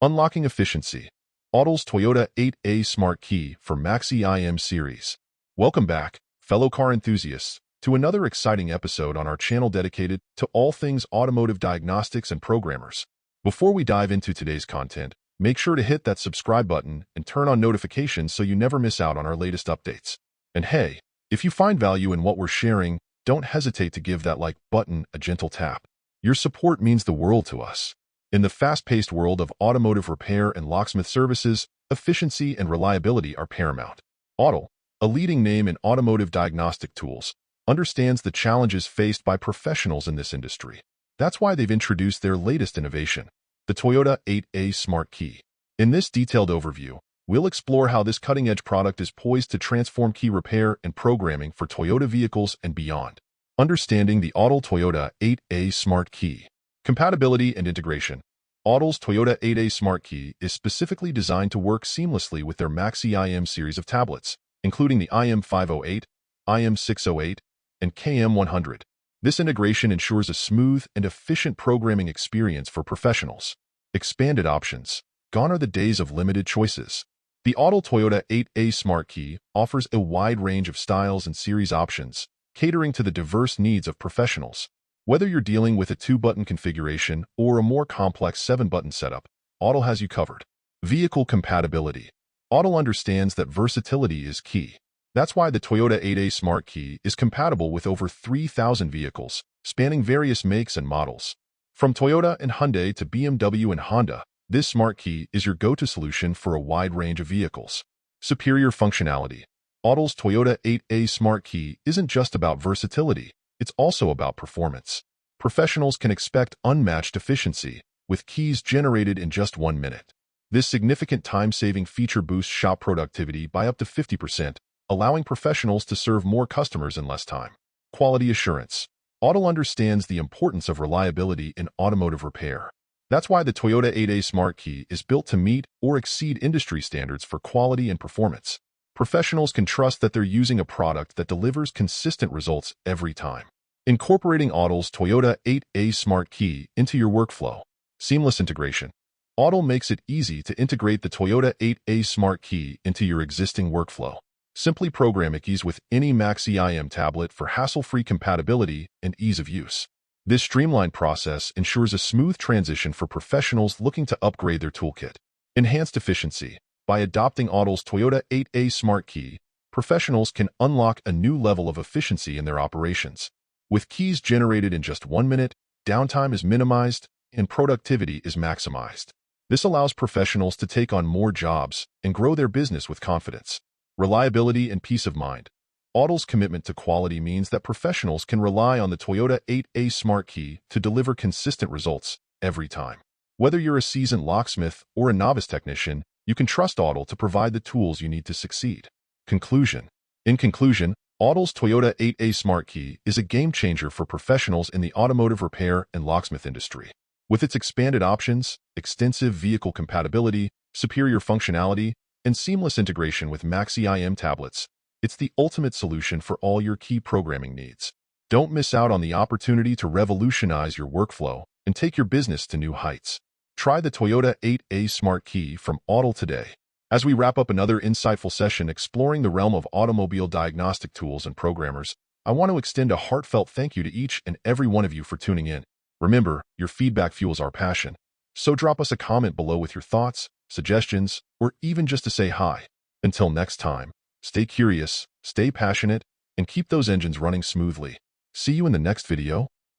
Unlocking efficiency. Autel's Toyota 8A Smart Key for MaxiIM series. Welcome back, fellow car enthusiasts, to another exciting episode on our channel dedicated to all things automotive diagnostics and programmers. Before we dive into today's content, make sure to hit that subscribe button and turn on notifications so you never miss out on our latest updates. And hey, if you find value in what we're sharing, don't hesitate to give that like button a gentle tap. Your support means the world to us. In the fast-paced world of automotive repair and locksmith services, efficiency and reliability are paramount. Autel, a leading name in automotive diagnostic tools, understands the challenges faced by professionals in this industry. That's why they've introduced their latest innovation, the Toyota 8A Smart Key. In this detailed overview, we'll explore how this cutting-edge product is poised to transform key repair and programming for Toyota vehicles and beyond. Understanding the Autel Toyota 8A Smart Key. Compatibility and integration. Autel's Toyota 8A Smart Key is specifically designed to work seamlessly with their MaxiIM series of tablets, including the IM508, IM608, and KM100. This integration ensures a smooth and efficient programming experience for professionals. Expanded options. Gone are the days of limited choices. The Autel Toyota 8A Smart Key offers a wide range of styles and series options, catering to the diverse needs of professionals. Whether you're dealing with a 2-button configuration or a more complex 7-button setup, Autel has you covered. Vehicle compatibility. Autel understands that versatility is key. That's why the Toyota 8A Smart Key is compatible with over 3,000 vehicles, spanning various makes and models. From Toyota and Hyundai to BMW and Honda, this Smart Key is your go-to solution for a wide range of vehicles. Superior functionality. Autel's Toyota 8A Smart Key isn't just about versatility. It's also about performance. Professionals can expect unmatched efficiency, with keys generated in just 1 minute. This significant time-saving feature boosts shop productivity by up to 50%, allowing professionals to serve more customers in less time. Quality assurance. Autel understands the importance of reliability in automotive repair. That's why the Toyota 8A Smart Key is built to meet or exceed industry standards for quality and performance. Professionals can trust that they're using a product that delivers consistent results every time. Incorporating Autel's Toyota 8A Smart Key into your workflow. Seamless integration. Autel makes it easy to integrate the Toyota 8A Smart Key into your existing workflow. Simply program it keys with any MaxiIM tablet for hassle-free compatibility and ease of use. This streamlined process ensures a smooth transition for professionals looking to upgrade their toolkit. Enhanced efficiency. By adopting Autel's Toyota 8A Smart Key, professionals can unlock a new level of efficiency in their operations. With keys generated in just 1 minute, downtime is minimized and productivity is maximized. This allows professionals to take on more jobs and grow their business with confidence. Reliability and peace of mind. Autel's commitment to quality means that professionals can rely on the Toyota 8A Smart Key to deliver consistent results every time. Whether you're a seasoned locksmith or a novice technician, you can trust Autel to provide the tools you need to succeed. Conclusion. In conclusion, Autel's Toyota 8A Smart Key is a game-changer for professionals in the automotive repair and locksmith industry. With its expanded options, extensive vehicle compatibility, superior functionality, and seamless integration with MaxiIM tablets, it's the ultimate solution for all your key programming needs. Don't miss out on the opportunity to revolutionize your workflow and take your business to new heights. Try the Toyota 8A Smart Key from Autel today. As we wrap up another insightful session exploring the realm of automobile diagnostic tools and programmers, I want to extend a heartfelt thank you to each and every one of you for tuning in. Remember, your feedback fuels our passion. So drop us a comment below with your thoughts, suggestions, or even just to say hi. Until next time, stay curious, stay passionate, and keep those engines running smoothly. See you in the next video.